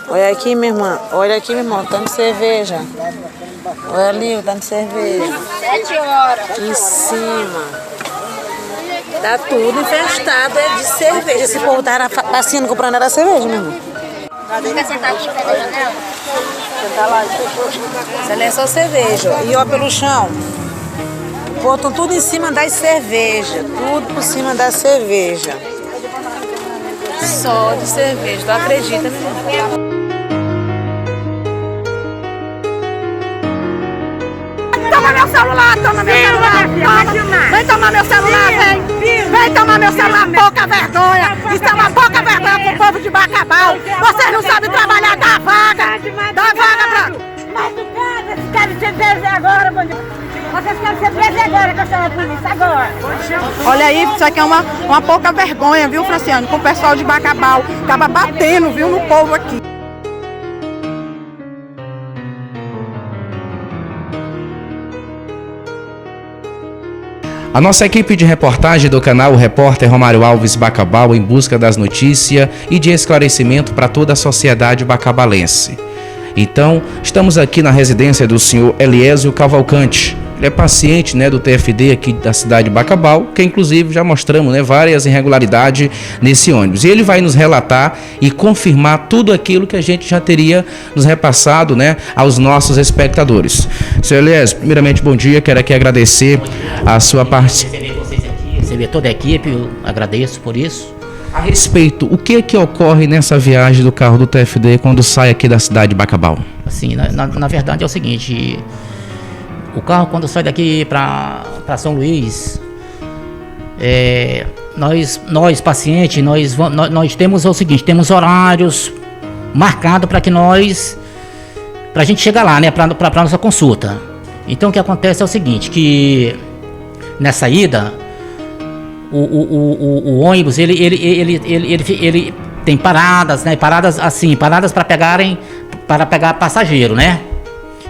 Olha aqui, minha irmã. Olha aqui, meu irmão. Tanto de cerveja. Olha ali o tanto de cerveja. 7 horas. Aqui em cima. Tá tudo infestado de cerveja. Esse povo tava passeando comprando era cerveja, meu irmão. Quer sentar aqui perto da janela? Sentar lá. Isso ali é só cerveja. E ó, pelo chão. Botam tudo em cima das cervejas. Tudo por cima da cerveja. Só de cerveja. Tu acredita, meu irmão? Toma meu celular, toma meu celular, toma. Vem tomar meu celular, vem. Vem tomar meu celular, pouca vergonha. Isso é uma pouca vergonha pro povo de Bacabal. Vocês não sabem trabalhar, dá vaga. Dá vaga pra... Mas tu querem ser preso agora, bandido. Vocês querem ser presos agora, que eu chamo a polícia agora. Olha aí, isso aqui é uma pouca vergonha, viu, Franciano? Com o pessoal de Bacabal. Acaba batendo, viu, no povo aqui. A nossa equipe de reportagem do canal Repórter Romário Alves Bacabal em busca das notícias e de esclarecimento para toda a sociedade bacabalense. Então, estamos aqui na residência do senhor Eliésio Cavalcante. Ele é paciente, do TFD aqui da cidade de Bacabal, que inclusive já mostramos, várias irregularidades nesse ônibus. E ele vai nos relatar e confirmar tudo aquilo que a gente já teria nos repassado, aos nossos espectadores. Senhor Eliésio, primeiramente, bom dia. Quero aqui agradecer a sua participação. Receber vocês aqui, receber toda a equipe, eu agradeço por isso. A respeito, o que ocorre nessa viagem do carro do TFD quando sai aqui da cidade de Bacabal? Assim, na verdade é o seguinte, o carro quando sai daqui para São Luís, nós pacientes, nós temos o seguinte, temos horários marcados para a gente chegar lá, para nossa consulta. Então o que acontece é o seguinte, que nessa ida, o ônibus, ele tem paradas, paradas para pegar passageiro,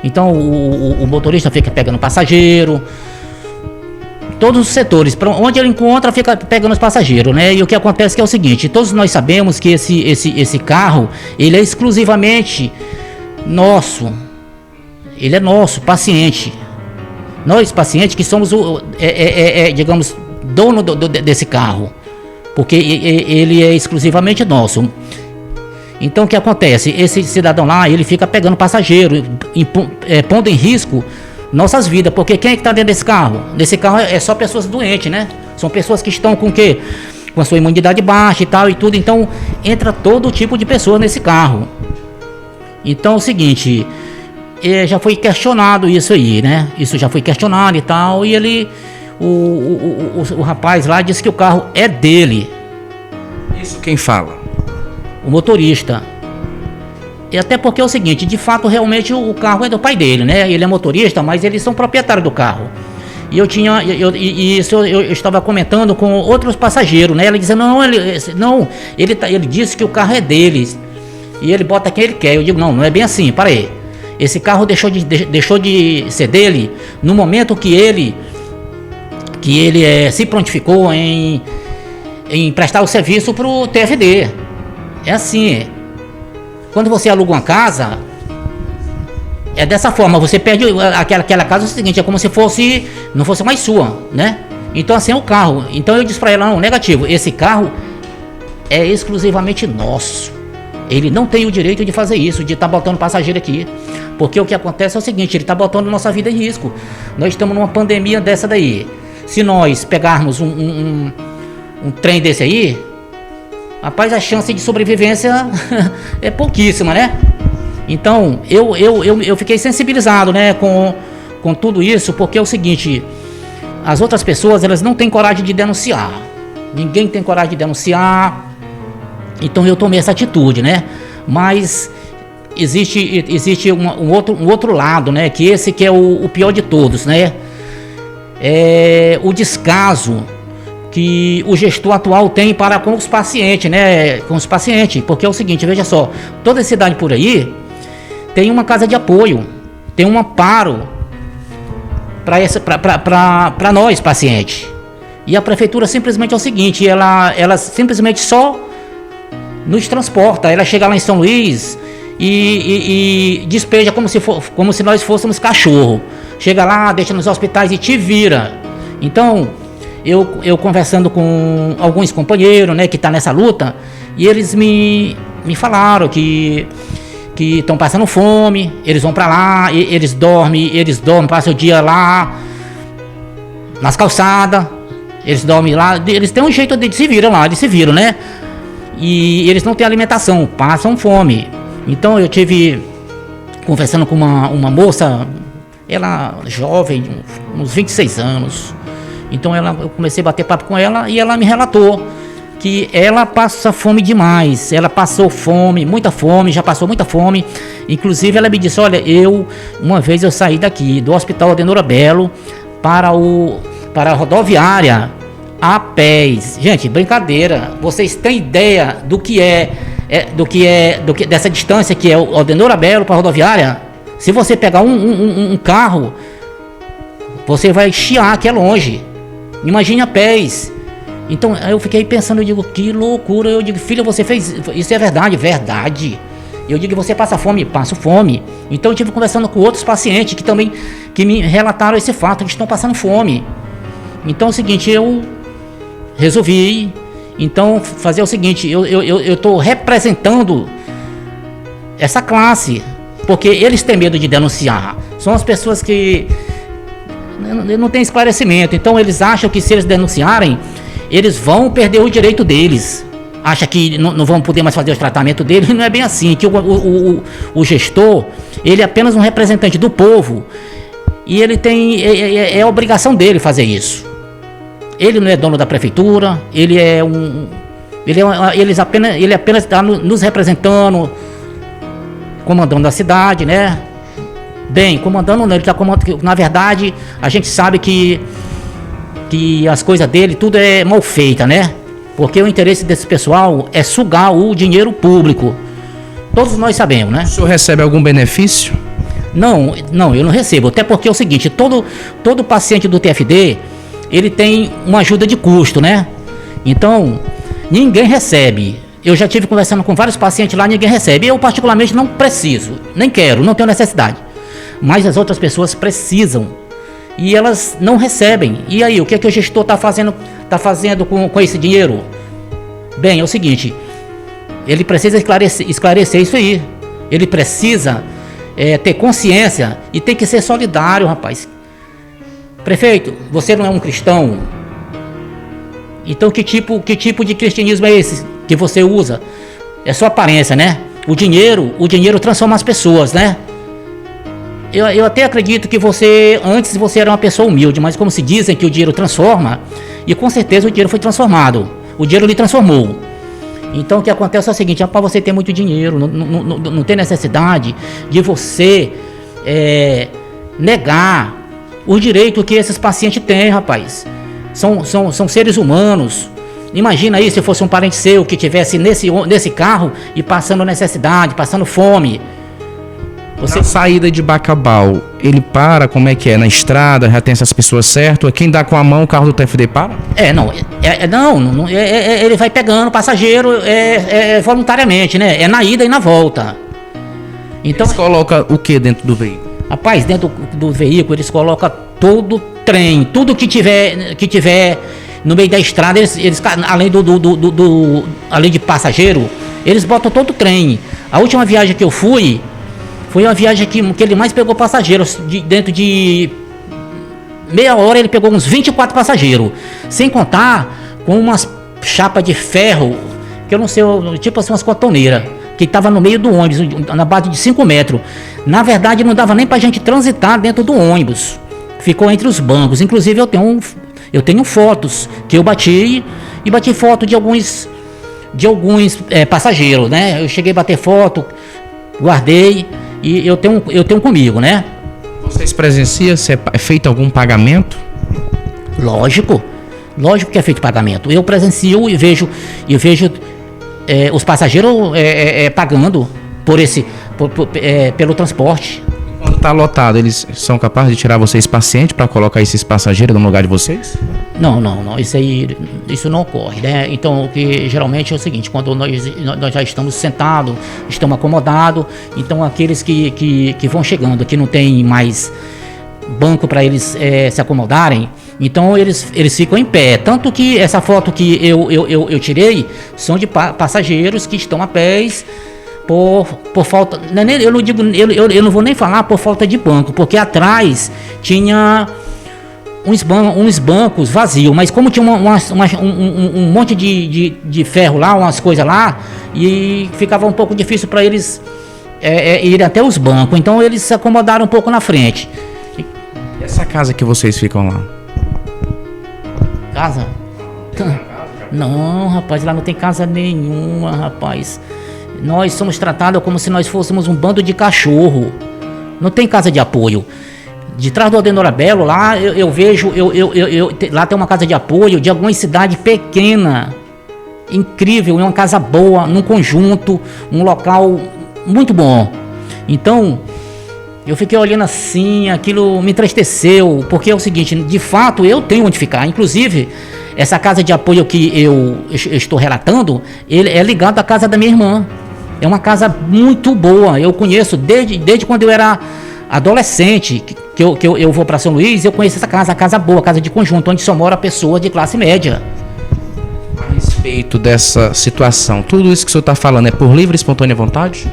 Então o motorista fica pegando passageiro, todos os setores, para onde ele encontra, fica pegando os passageiros, E o que acontece que é o seguinte, todos nós sabemos que esse carro, ele é exclusivamente nosso, ele é nosso, paciente. Nós, pacientes, que somos, digamos, dono desse carro, porque ele é exclusivamente nosso. Então o que acontece? Esse cidadão lá, ele fica pegando passageiro, pondo em risco nossas vidas, porque quem é que está dentro desse carro? Nesse carro é só pessoas doentes, São pessoas que estão com o quê? Com a sua imunidade baixa e tal e tudo, então entra todo tipo de pessoa nesse carro. Então é o seguinte, já foi questionado isso aí, Isso já foi questionado e tal, e ele... O rapaz lá disse que o carro é dele. Isso quem fala? O motorista. E até porque é o seguinte, de fato, realmente o carro é do pai dele, Ele é motorista, mas eles são proprietários do carro. E eu estava comentando com outros passageiros, Ele dizendo, ele disse que o carro é deles. E ele bota quem ele quer. Eu digo, não é bem assim, para aí. Esse carro deixou de ser dele no momento que ele se prontificou em prestar o serviço para o TFD. É assim, quando você aluga uma casa, é dessa forma, você perde aquela casa, é o seguinte, é como se não fosse mais sua, Então assim é o carro. Então eu disse para ela, não, negativo, esse carro é exclusivamente nosso. Ele não tem o direito de fazer isso, de estar botando passageiro aqui. Porque o que acontece é o seguinte, ele está botando nossa vida em risco. Nós estamos numa pandemia dessa daí. Se nós pegarmos um trem desse aí, rapaz, a chance de sobrevivência é pouquíssima, Então, eu fiquei sensibilizado, com tudo isso, porque é o seguinte, as outras pessoas, elas não têm coragem de denunciar. Ninguém tem coragem de denunciar. Então, eu tomei essa atitude, Mas existe um outro lado, que esse que é o pior de todos, É o descaso que o gestor atual tem para com os pacientes, porque é o seguinte, veja só, toda cidade por aí tem uma casa de apoio, tem um amparo para nós pacientes. E a prefeitura simplesmente é o seguinte, ela simplesmente só nos transporta. Ela chega lá em São Luís e despeja como se nós fôssemos cachorro. Chega lá, deixa nos hospitais e te vira. Então, eu conversando com alguns companheiros, né, que estão nessa luta, e eles me falaram que estão passando fome, eles vão para lá, eles dormem, passam o dia lá nas calçadas, eles dormem lá, eles têm um jeito de se viram lá, eles se viram, né? E eles não têm alimentação, passam fome. Então eu tive conversando com uma moça, ela jovem, uns 26 anos. Então eu comecei a bater papo com ela e ela me relatou que ela passa fome demais. Ela passou fome, muita fome, já passou muita fome. Inclusive ela me disse, olha, uma vez eu saí daqui do Hospital Adenora Belo para a rodoviária a pés. Gente, brincadeira. Vocês têm ideia do que dessa distância que é o Adenora Belo para a rodoviária? Se você pegar um carro, você vai chiar que é longe. Imagine a pés. Então eu fiquei pensando, eu digo, que loucura. Eu digo, filha, você fez isso, é verdade? Verdade. Eu digo, você passa fome? Passo fome. Então eu estive conversando com outros pacientes que me relataram esse fato, que estão passando fome. Então é o seguinte, eu resolvi então fazer o seguinte, eu estou representando essa classe, porque eles têm medo de denunciar. São as pessoas que não têm esclarecimento. Então eles acham que se eles denunciarem, eles vão perder o direito deles. Acha que não vão poder mais fazer o tratamento deles. Não é bem assim, que o gestor, ele é apenas um representante do povo e ele tem, é a obrigação dele fazer isso. Ele não é dono da prefeitura, ele apenas está nos representando, comandando a cidade, né? Bem, comandando, ele está comandando, na verdade, a gente sabe que as coisas dele, tudo é mal feita, né? Porque o interesse desse pessoal é sugar o dinheiro público. Todos nós sabemos, né? O senhor recebe algum benefício? Não, eu não recebo. Até porque é o seguinte, todo paciente do TFD, ele tem uma ajuda de custo, né? Então, ninguém recebe. Eu já tive conversando com vários pacientes lá, ninguém recebe. Eu particularmente não preciso, nem quero, não tenho necessidade. Mas as outras pessoas precisam. E elas não recebem. E aí, o que é que o gestor está fazendo com esse dinheiro? Bem, é o seguinte, ele precisa esclarecer isso aí. Ele precisa ter consciência e tem que ser solidário, rapaz. Prefeito, você não é um cristão? Então que tipo de cristianismo é esse que você usa? É só aparência, né? O dinheiro transforma as pessoas, né? Eu até acredito que antes você era uma pessoa humilde, mas como se dizem que o dinheiro transforma, e com certeza o dinheiro foi transformado, o dinheiro lhe transformou. Então o que acontece é o seguinte, para você ter muito dinheiro, não tem necessidade de você negar o direito que esses pacientes têm, rapaz. São seres humanos. Imagina aí se fosse um parente seu que estivesse nesse carro e passando necessidade, passando fome. Na saída de Bacabal, ele para, como é que é? Na estrada, já tem essas pessoas certas? Quem dá com a mão, o carro do TFD para? Ele vai pegando passageiro voluntariamente, né? É na ida e na volta. Então, eles colocam o que dentro do veículo? Rapaz, dentro do veículo eles colocam todo trem, tudo que tiver no meio da estrada, eles além de passageiro, eles botam todo o trem. A última viagem que eu fui, foi uma viagem que ele mais pegou passageiros. Dentro de meia hora ele pegou uns 24 passageiros. Sem contar com umas chapas de ferro, que eu não sei, tipo assim, umas cotoneiras, que estava no meio do ônibus, na base de 5 metros. Na verdade não dava nem pra gente transitar dentro do ônibus. Ficou entre os bancos. Inclusive eu tenho fotos que eu bati foto de alguns passageiros, né? Eu cheguei a bater foto, guardei. E eu tenho comigo, né? Vocês presenciam se é feito algum pagamento? Lógico que é feito pagamento. Eu presencio e vejo os passageiros pagando pelo transporte. Quando tá lotado, eles são capazes de tirar vocês paciente para colocar esses passageiros no lugar de vocês? Não. Isso não ocorre, né? Então, o que geralmente é o seguinte, quando nós já estamos sentados, estamos acomodados, então aqueles que vão chegando, que não tem mais banco para eles se acomodarem, então eles ficam em pé. Tanto que essa foto que eu tirei são de passageiros que estão a pés por falta. Eu não vou nem falar por falta de banco, porque atrás tinha uns bancos vazios, mas como tinha um monte de ferro lá, umas coisas lá, e ficava um pouco difícil para eles irem até os bancos, então eles se acomodaram um pouco na frente. E essa casa que vocês ficam lá? Casa? Não, rapaz, lá não tem casa nenhuma, rapaz. Nós somos tratados como se nós fôssemos um bando de cachorro. Não tem casa de apoio. De trás do Aldenora Belo, lá eu vejo, lá tem uma casa de apoio de alguma cidade pequena, incrível, é uma casa boa, num conjunto, um local muito bom. Então, eu fiquei olhando assim, aquilo me entristeceu, porque é o seguinte, de fato eu tenho onde ficar. Inclusive, essa casa de apoio que eu estou relatando, ele é ligado à casa da minha irmã. É uma casa muito boa, eu conheço desde quando eu era adolescente, que eu vou para São Luís, eu conheço essa casa boa, casa de conjunto, onde só mora pessoas de classe média. A respeito dessa situação, tudo isso que o senhor está falando é por livre e espontânea vontade?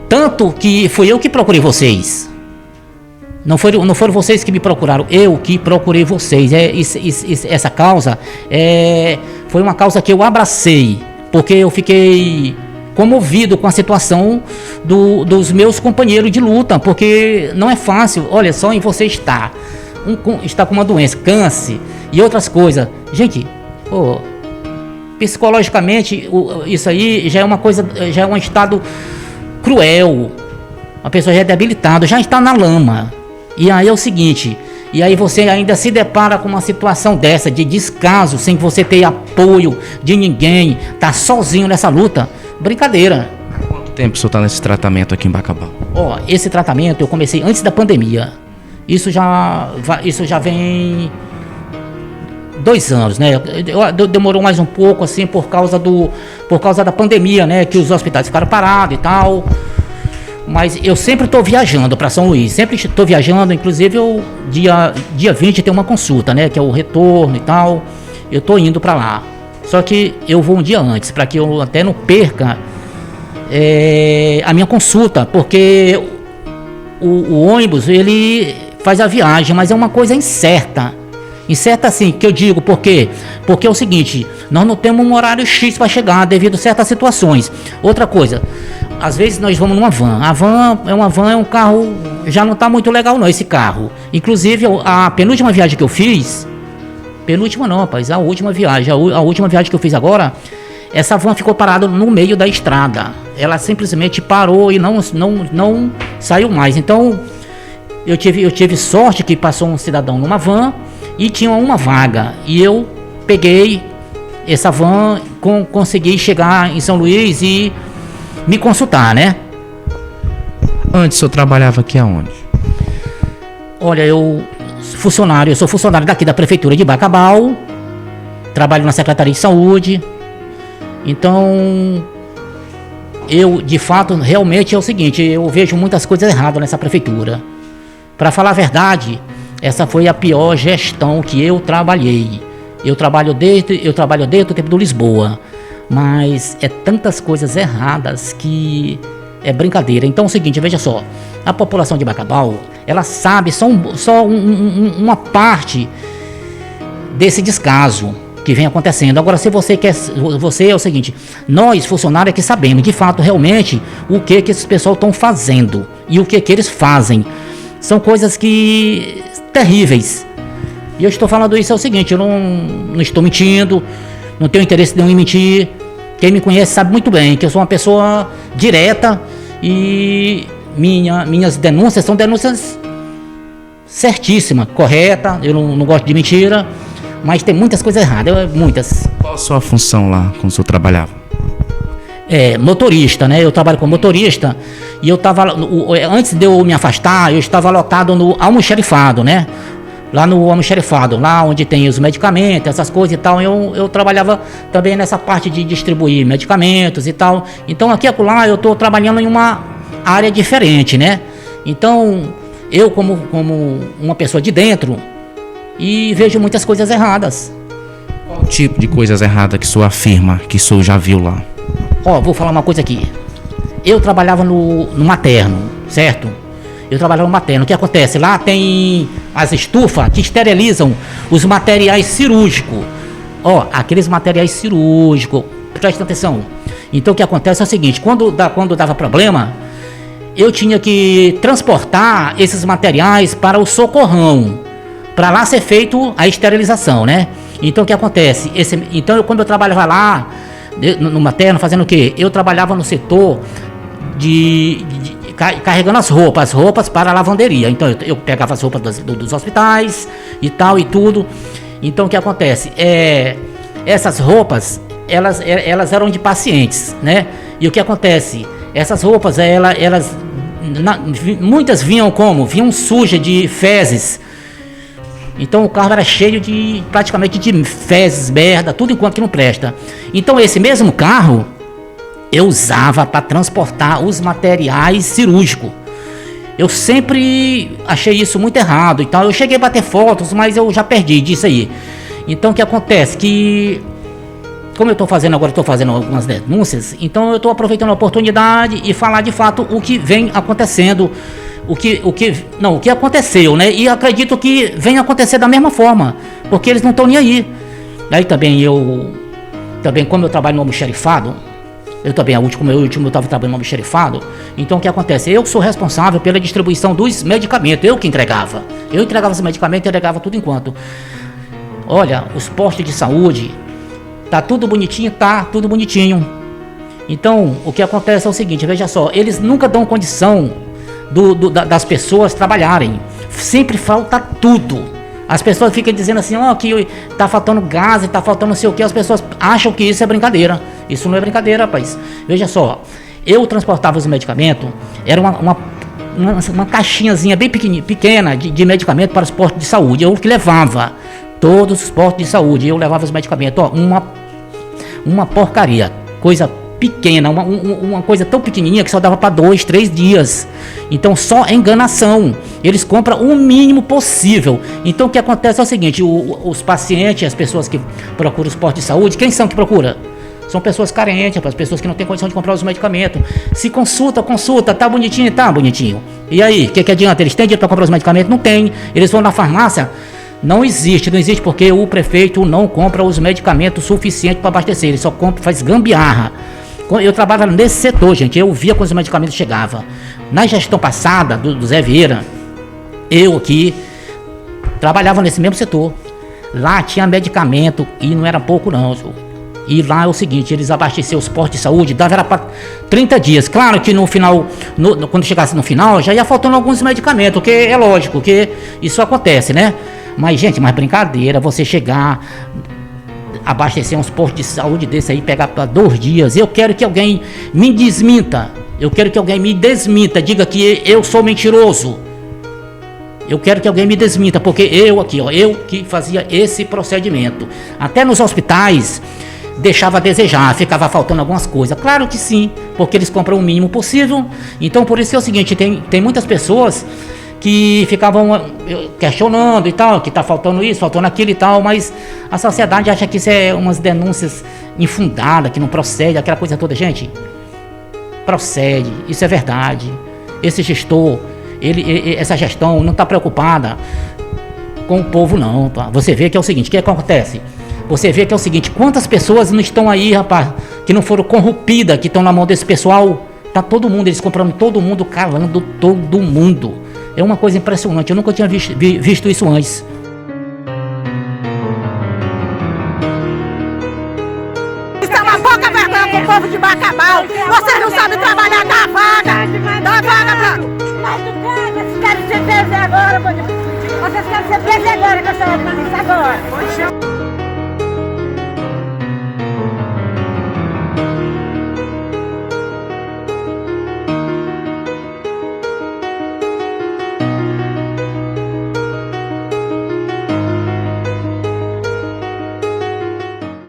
Tanto que fui eu que procurei vocês. Não foram vocês que me procuraram, eu que procurei vocês. Essa causa foi uma causa que eu abracei, porque eu fiquei comovido com a situação dos meus companheiros de luta, porque não é fácil. Olha só, em você está com uma doença, câncer e outras coisas. Gente, psicologicamente, isso aí já é uma coisa, já é um estado cruel. A pessoa já é debilitada, já está na lama. E aí é o seguinte, e aí você ainda se depara com uma situação dessa, de descaso, sem você ter apoio de ninguém, tá sozinho nessa luta. Brincadeira. Há quanto tempo o senhor está nesse tratamento aqui em Bacabal? Esse tratamento eu comecei antes da pandemia. Isso já vem 2 anos, né? Demorou mais um pouco, assim, por causa da pandemia, né? Que os hospitais ficaram parados e tal. Mas eu sempre estou viajando para São Luís, sempre estou viajando, inclusive dia 20 tem uma consulta, né, que é o retorno e tal, eu estou indo para lá. Só que eu vou um dia antes, para que eu até não perca a minha consulta, porque o ônibus, ele faz a viagem, mas é uma coisa incerta. Incerta assim, que eu digo, por quê? Porque é o seguinte, nós não temos um horário X para chegar devido a certas situações. Outra coisa, às vezes nós vamos numa van. A van é um carro, já não está muito legal não, esse carro. Inclusive, a penúltima viagem que eu fiz, penúltima não, rapaz, a última viagem que eu fiz agora, essa van ficou parada no meio da estrada. Ela simplesmente parou e não saiu mais. Então, eu tive sorte que passou um cidadão numa van e tinha uma vaga. E eu peguei essa van, consegui chegar em São Luís e me consultar, né? Antes o senhor trabalhava aqui aonde? Olha, eu sou funcionário daqui da Prefeitura de Bacabal, trabalho na Secretaria de Saúde. Então, eu, de fato, realmente é o seguinte, eu vejo muitas coisas erradas nessa prefeitura. Para falar a verdade, essa foi a pior gestão que eu trabalhei. Eu trabalho desde o tempo do Lisboa, mas é tantas coisas erradas que é brincadeira. Então é o seguinte, veja só, a população de Bacabal, ela sabe só uma parte desse descaso que vem acontecendo. Agora, se você é o seguinte, nós funcionários que sabemos de fato realmente o que esses pessoal estão fazendo e o que eles fazem. São coisas que terríveis. E eu estou falando isso é o seguinte, eu não estou mentindo, não tenho interesse nenhum em mentir. Quem me conhece sabe muito bem que eu sou uma pessoa direta e minhas denúncias são denúncias certíssimas, corretas, eu não gosto de mentira, mas tem muitas coisas erradas, muitas. Qual a sua função lá, quando o senhor trabalhava? motorista, né? Eu trabalho como motorista e eu estava, antes de eu me afastar, eu estava alocado no almoxarifado, né? Lá no almoxarifado, lá onde tem os medicamentos, essas coisas e tal, eu trabalhava também nessa parte de distribuir medicamentos e tal. Então aqui e acolá eu estou trabalhando em uma área diferente, né? Então eu como uma pessoa de dentro e vejo muitas coisas erradas. Qual tipo de coisas erradas que o senhor afirma que o senhor já viu lá? Vou falar uma coisa aqui. Eu trabalhava no materno, certo? Eu trabalhava no materno. O que acontece? Lá tem as estufas que esterilizam os materiais cirúrgicos. Aqueles materiais cirúrgicos. Presta atenção. Então o que acontece é o seguinte: quando dava problema, eu tinha que transportar esses materiais para o socorrão, para lá ser feito a esterilização, né? Então o que acontece? Quando eu trabalhava lá no materno, fazendo o quê? Eu trabalhava no setor carregando as roupas para a lavanderia. Então eu pegava as roupas dos hospitais e tal e tudo. Então o que acontece? Essas roupas, elas eram de pacientes, né? E o que acontece? Essas roupas, muitas vinham sujas de fezes. Então o carro era cheio praticamente de fezes, merda, tudo enquanto que não presta. Então esse mesmo carro eu usava para transportar os materiais cirúrgicos. Eu sempre achei isso muito errado e tal. Eu cheguei a bater fotos, mas eu já perdi disso aí. Então o que acontece? Que como eu estou fazendo algumas denúncias, então eu estou aproveitando a oportunidade e falar de fato o que vem acontecendo. O que aconteceu, né? E acredito que vem acontecer da mesma forma, porque eles não estão nem aí. Aí também como eu trabalho no almoxarifado, eu estava trabalhando no almoxarifado, então o que acontece? Eu sou responsável pela distribuição dos medicamentos, eu que entregava. Eu entregava os medicamentos, entregava tudo enquanto. Olha, os postos de saúde, tá tudo bonitinho. Então, o que acontece é o seguinte, veja só, eles nunca dão condição das pessoas trabalharem. Sempre falta tudo. As pessoas ficam dizendo assim, que tá faltando gás, tá faltando não sei o que. As pessoas acham que isso é brincadeira. Isso não é brincadeira, rapaz. Veja só, eu transportava os medicamentos, era uma caixinhazinha bem pequena de medicamento para os postos de saúde. Eu que levava todos os postos de saúde, eu levava os medicamentos. Uma porcaria, coisa pequena, uma coisa tão pequenininha que só dava para 2, 3 dias. Então só enganação. Eles compram o mínimo possível. Então o que acontece é o seguinte: os pacientes, as pessoas que procuram os postos de saúde, quem são que procura? São pessoas carentes, as pessoas que não têm condição de comprar os medicamentos. Se consulta, tá bonitinho. E aí, o que adianta? Eles têm dinheiro para comprar os medicamentos? Não tem. Eles vão na farmácia. Não existe porque o prefeito não compra os medicamentos suficientes para abastecer. Ele só faz gambiarra. Eu trabalhava nesse setor, gente. Eu via quando os medicamentos chegavam. Na gestão passada do Zé Vieira, eu aqui trabalhava nesse mesmo setor. Lá tinha medicamento e não era pouco não, senhor. E lá é o seguinte, eles abasteciam os postos de saúde, dava para 30 dias. Claro que no final, quando chegasse no final, já ia faltando alguns medicamentos, porque é lógico que isso acontece, né? Mas, gente, brincadeira, você chegar, abastecer uns postos de saúde desse aí, pegar para 2 dias. Eu quero que alguém me desminta. Diga que eu sou mentiroso. Eu quero que alguém me desminta, porque eu que fazia esse procedimento. Até nos hospitais, deixava a desejar, ficava faltando algumas coisas. Claro que sim, porque eles compram o mínimo possível. Então, por isso é o seguinte, tem muitas pessoas que ficavam questionando e tal, que tá faltando isso, faltando aquilo e tal, mas a sociedade acha que isso é umas denúncias infundadas, que não procede, aquela coisa toda. Gente, procede, isso é verdade. Esse gestor, essa gestão não está preocupada com o povo não, tá? Você vê que é o seguinte, o que acontece? Você vê que é o seguinte, quantas pessoas não estão aí, rapaz, que não foram corrompidas, que estão na mão desse pessoal? Tá todo mundo, eles comprando todo mundo, calando todo mundo. É uma coisa impressionante, eu nunca tinha visto isso antes. Isso é uma pouca vergonha pro povo de Bacabal. Vocês não sabem trabalhar, dá vaga, mano. Mas tu querem ser preso agora, mano. Vocês querem ser preso agora, que eu estou falando isso agora.